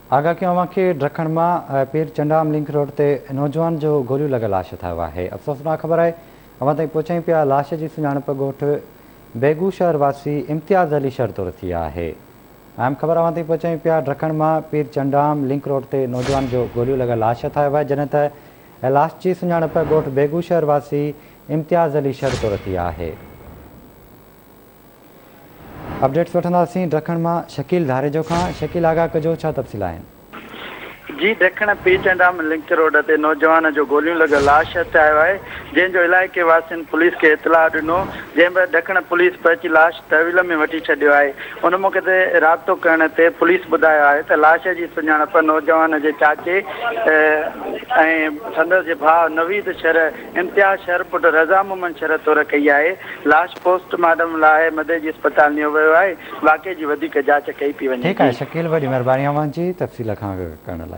आगाह कयूं अव्हांखे ड्रखण मां पीर चंडाम लिंक रोड ते नौजवान जो गोलियूं लॻल लाश थियो आहे। अफ़सोसनाक ख़बर आहे अव्हां ताईं पहुचायूं पिया लाश जी सुञाणप ॻोठु बेगू शहर वासी इम्तियाज़ अली शहर तौरु थी आहे। अहम ख़बर अव्हां ताईं पहुचायूं पिया ड्रखण मां पीर चंडाम लिंक रोड ते नौजवान जो गोलियूं लॻल लाश थियो आहे, जॾहिं त लाश जी सुञाणप ॻोठु बेगू शहर वासी इम्तियाज़ अली शहर तौरु थी आहे। अपडेट्स वठंदासीं ड्रखण मां शकील धारेजो खां। शकील आगाह कजो, छा तफ़सील आहिनि? जी, ॾखण पीर चंडाम लिंक रोड ते नौजवान जो गोलियूं लॻल लाश आयो आहे, जंहिंजो इलाइक़े वासियुनि पुलिस खे इतलाह ॾिनो, जंहिं महिल ॾखण पुलिस पहुची लाश तहवील में वठी छॾियो आहे। उन मौक़े ते राब्तो करण ते पुलिस ॿुधायो आहे त लाश जी सुञाणप नौजवान जे चाचे ऐं संदसि जे भाउ नवीद शर इम्तियाज़ शर पुटु रज़ा मोहम्मद शर तौरु कई आहे। लाश पोस्टमार्टम लाइ मदे जी अस्पताल नियो वियो आहे। वाक़े जी वधीक जांच कई पई वञे। ठीकु आहे शकील, वॾी महिरबानी अव्हां जी तफ़सील खां करण लाइ।